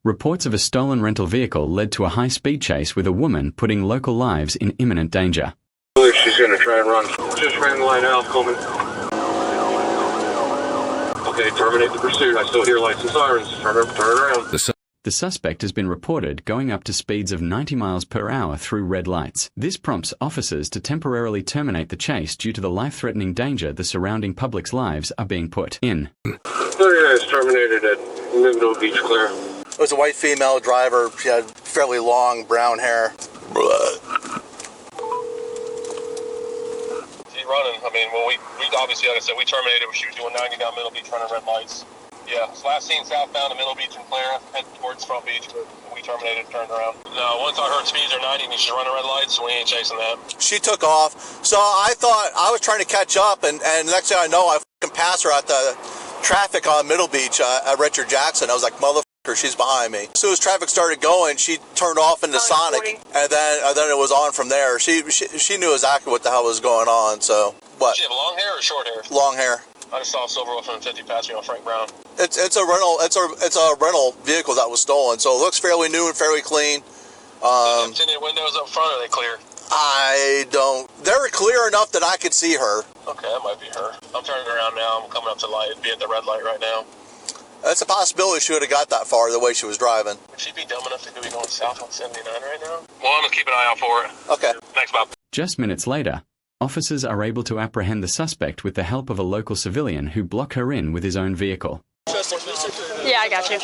Reports of a stolen rental vehicle led to a high-speed chase with a woman putting local lives in imminent danger. She's going to try and run. Just ran the line out, Coleman. Okay, terminate the pursuit. I still hear lights and sirens. Turn around. The suspect has been reported going up to speeds of 90 miles per hour through red lights. This prompts officers to temporarily terminate the chase due to the life-threatening danger the surrounding public's lives are being put in. 39 is terminated at Middle Beach Clear. It was a white female driver. She had fairly long brown hair. Running. I mean, well, we obviously, like I said, we terminated when she was doing 90 down Middle Beach running red lights. Yeah, so last seen southbound to Middle Beach and Clara, heading towards Front Beach, but we terminated and turned around. No, once I heard speeds are 90 and she's running red lights, so we ain't chasing that. She took off, so I thought I was trying to catch up, and next thing I know, I fucking passed her at the traffic on Middle Beach at Richard Jackson. I was like, motherfucker, she's behind me. As soon as traffic started going, she turned off into Sonic, and then it was on from there. She knew exactly what the hell was going on. So what? Does she have long hair or short hair? Long hair. I just saw Silver Wolf 50 pass me on Frank Brown. It's a rental. It's a rental vehicle that was stolen, so it looks fairly new and fairly clean. Tinted windows up front, are they clear? I don't. They're clear enough that I could see her. Okay, that might be her. I'm turning around now. I'm coming up to light. Be at the red light right now. That's a possibility. She would have got that far the way she was driving. Would she be dumb enough to be going south on 79 right now? Well, I'm gonna keep an eye out for it. Okay. Thanks, Bob. Just minutes later, officers are able to apprehend the suspect with the help of a local civilian who blocked her in with his own vehicle. Yeah, I got you.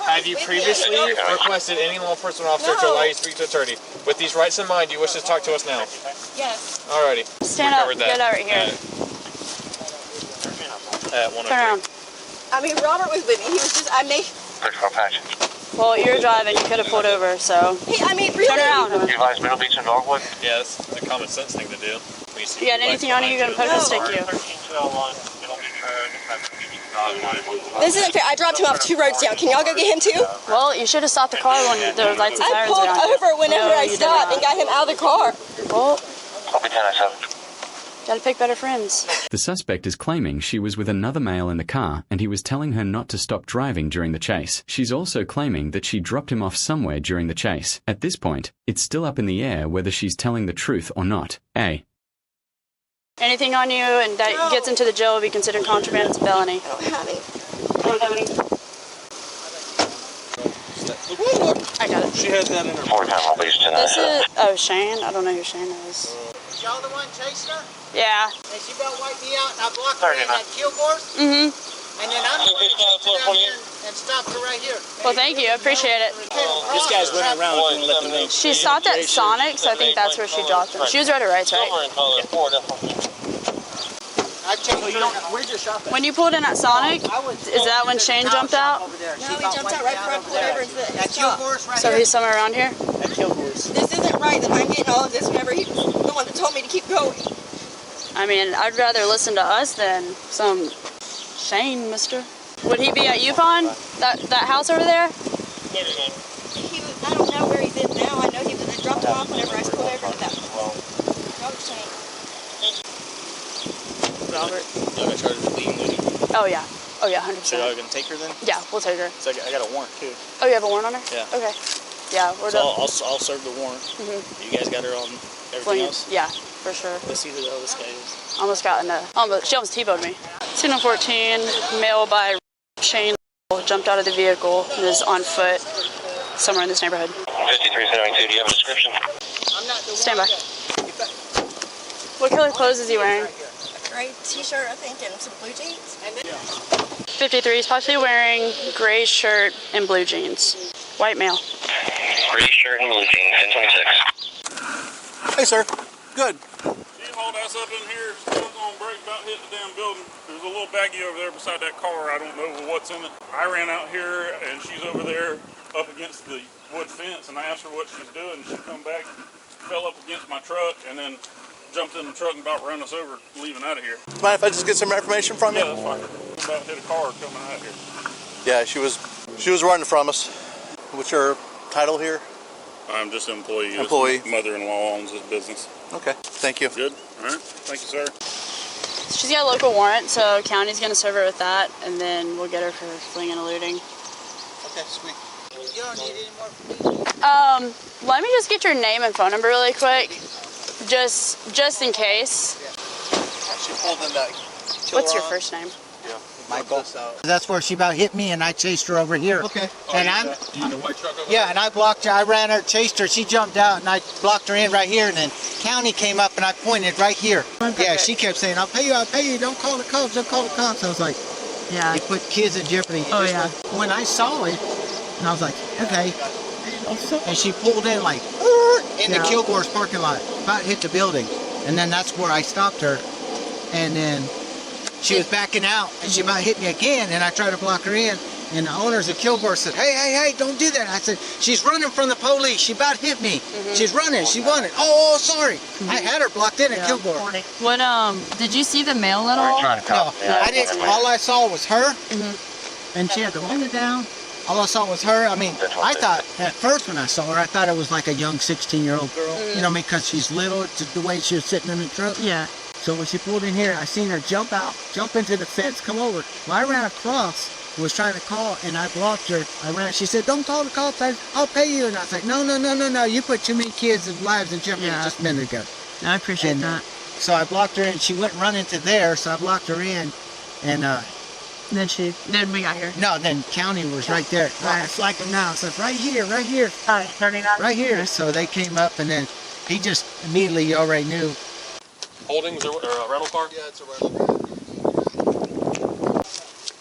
Have you previously requested any law enforcement officer to allow you to speak to an attorney? With these rights in mind, do you wish to talk to us now? Yes. Alrighty. Stand up. Get over here. At 103. Turn around. I mean, Robert was with me. He was just, Well, you're driving. You could have pulled over, so. Hey, I mean, really? Turn around. You guys Middle Beach and Dogwood? Yeah, that's the common sense thing to do. You got anything on you you're going to put in a stick you? This isn't fair. I dropped him off 2 roads down. Can y'all go get him too? Well, you should have stopped the car when the lights and I sirens were pulled on. over whenever I stopped and got him out of the car. Well, Copy 10-7. gotta pick better friends. The suspect is claiming she was with another male in the car and he was telling her not to stop driving during the chase. She's also claiming that she dropped him off somewhere during the chase. At this point, it's still up in the air whether she's telling the truth or not. A. Anything on you and that gets into the jail will be considered contraband. It's a felony. I don't have any. I got it. She has that in her. 4 times Middle Beach tonight. This is, oh, Shane. I don't know who Shane is. Y'all the one chasing her? Yeah. And she about wiped me out and I blocked her in that Kilgore's? Mm-hmm. And then I'm going to chase her down here and stopped her right here. Well, thank you. I appreciate it. This guy's running around with me, let them know. She stopped at Sonic, so I think that's where she dropped him. She was right at rights, right? I chased her. Where's your shop at? When you pulled in at Sonic, is that when Shane jumped out? No, he jumped out right before I pulled over into the At Kilgore's right So here. he's somewhere around here? At Kilgore's. This isn't right that I'm getting all of this whenever he was the one that told me to keep going. I mean, I'd rather listen to us than some Shane, mister. Would he be at Yukon? That house over there? He was, I don't know where he's in now. I know he was, I dropped him off whenever I pulled over to that road chain. Robert. Y'all got charged with leading looting. Oh, yeah. Oh, yeah, 100%. So y'all gonna take her then? Yeah, we'll take her. So I got a warrant too. Oh, you have a warrant on her? Yeah. Okay. Yeah, we're So done. I'll serve the warrant. You guys got her on everything else? Yeah, for sure. Let's see who the hell this guy is. Almost got in she almost T-boned me. Signal 14, male by Shane jumped out of the vehicle and is on foot somewhere in this neighborhood. 5372, do you have a description? Stand by. What color clothes is he wearing? Gray t-shirt, I think, and some blue jeans. 53 is possibly wearing gray shirt and blue jeans. White male. Gray shirt and blue jeans, 1026. Hey, sir. Good. She hauled us up in here, still on break, about hit the damn building. There's a little baggie over there beside that car. I don't know what's in it. I ran out here, and she's over there up against the wood fence, and I asked her what she's doing. She come back, fell up against my truck, and then jumped in the truck and about ran us over, leaving out of here. Mind if I just get some information from you? Yeah, that's fine. About hit a car coming out here. Yeah, she was running from us. What's your title here? I'm just an employee. Employee. His mother-in-law owns this business. Okay, thank you. Good. All right. Thank you, sir. She's got a local warrant, so county's gonna serve her with that, and then we'll get her for fleeing and eluding. Okay, sweet. You don't need any more from me. Let me just get your name and phone number really quick, just in case. She pulled in that. What's your first name? Michael. That's where she about hit me, and I chased her over here. Okay. And and I blocked her. I ran her, chased her. She jumped out, and I blocked her in right here. And then county came up, and I pointed right here. Yeah, she kept saying, "I'll pay you. I'll pay you. Don't call the cops. Don't call the cops." I was like, Yeah. "You put kids in jeopardy." Oh, yeah. When I saw it, and I was like, "Okay." And she pulled in like in the Kilgore's parking lot, about hit the building, and then that's where I stopped her, and then. She was backing out, and she about hit me again, and I tried to block her in, and the owners of Kilgore said, hey, don't do that. I said, she's running from the police. She about hit me. She's running. She wanted. Oh, sorry. I had her blocked in at Kilgore. What, did you see the mail at all? No, I didn't. All I saw was her, and she had the window down. All I saw was her. I mean, I thought, at first when I saw her, I thought it was like a young 16-year-old girl, you know, because she's little, it's the way she was sitting in the truck. Yeah. So when she pulled in here, I seen her jump out, jump into the fence, come over. Well, I ran across, was trying to call, and I blocked her. She said, don't call the cops, I'll pay you. And I was like, no, you put too many kids' lives in jeopardy just a minute ago. I appreciate that. So I blocked her, and she went running to there, so I blocked her in, and Then we got here. no, then county was right there. It's like now, so it's right here. Hi, 39. Right here. So they came up, and then he just immediately already knew. Holdings or a rental car? Yeah, it's a rental.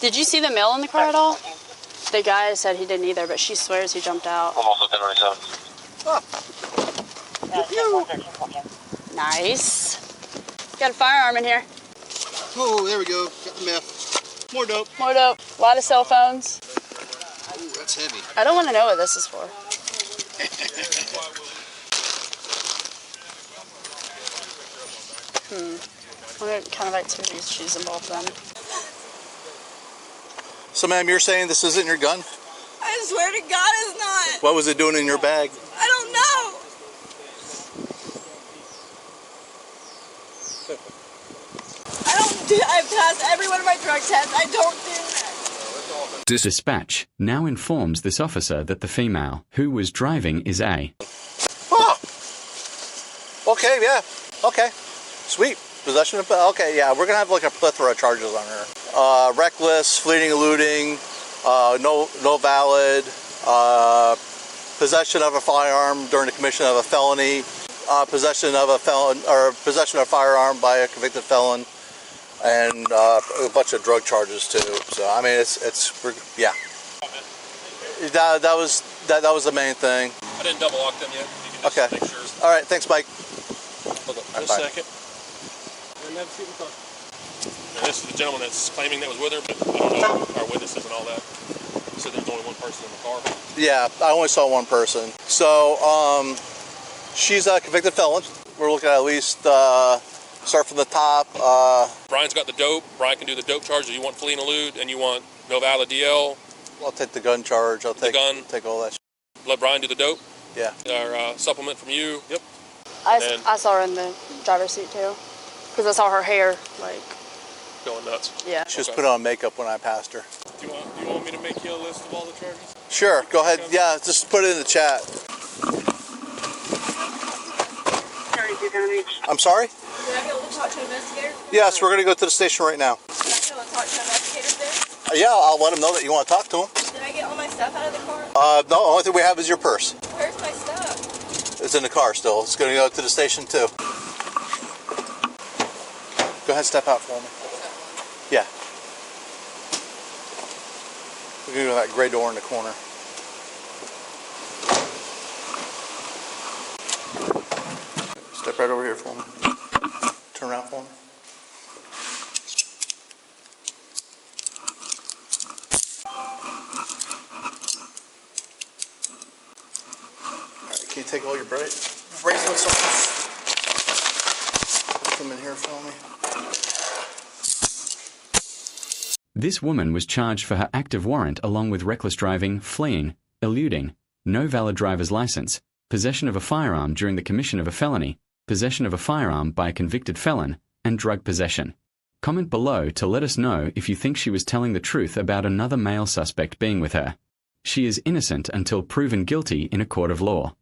Did you see the mail in the car at all? The guy said he didn't either, but she swears he jumped out. I'm also 1097. Nice. Got a firearm in here. Oh, there we go. Got the meth. More dope. More dope. A lot of cell phones. Ooh, that's heavy. I don't want to know what this is for. What kind of activities she's involved in? So, ma'am, you're saying this isn't your gun? I swear to God it's not. What was it doing in your bag? I don't know. I've passed every one of my drug tests. I don't do that. Dispatch now informs this officer that the female who was driving is A. Oh. Okay, yeah. Okay. Sweet. Possession of... Okay, yeah. We're going to have like a plethora of charges on her. Reckless, fleeting, eluding, no valid, possession of a firearm during the commission of a felony, possession of a firearm by a convicted felon, and a bunch of drug charges too. So I mean, yeah. That was the main thing. I didn't double lock them yet. You can just Okay. make sure. All right. Thanks, Mike. Hold on just a second. And this is the gentleman that's claiming that was with her, but I don't know our witnesses and all that. So there's only one person in the car. Yeah, I only saw one person. So she's a convicted felon. We're looking at least start from the top. Brian's got the dope. Brian can do the dope charge. You want flee and elude, and you want no valid DL. I'll take the gun charge. I'll take all that. Let Brian do the dope. Yeah. Our supplement from you. Yep. I saw her in the driver's seat too, because I saw her hair like going nuts. Yeah. She just put on makeup when I passed her. Do you want me to make you a list of all the charges? Sure. Go ahead. Yeah, just put it in the chat. I'm sorry? Did I be able to talk to an investigator? Yes, we're going to go to the station right now. Did I be able to talk to an investigator there? Yeah, I'll let them know that you want to talk to them. Did I get all my stuff out of the car? No, the only thing we have is your purse. Where's my stuff? It's in the car still. It's going to go to the station too. Go ahead, step out for me. Yeah. We're going to go to that gray door in the corner. Step right over here for me. Turn around for me. Alright, can you take all your bracelets off? Put them in here for me. This woman was charged for her active warrant along with reckless driving, fleeing, eluding, no valid driver's license, possession of a firearm during the commission of a felony, possession of a firearm by a convicted felon, and drug possession. Comment below to let us know if you think she was telling the truth about another male suspect being with her. she is innocent until proven guilty in a court of law.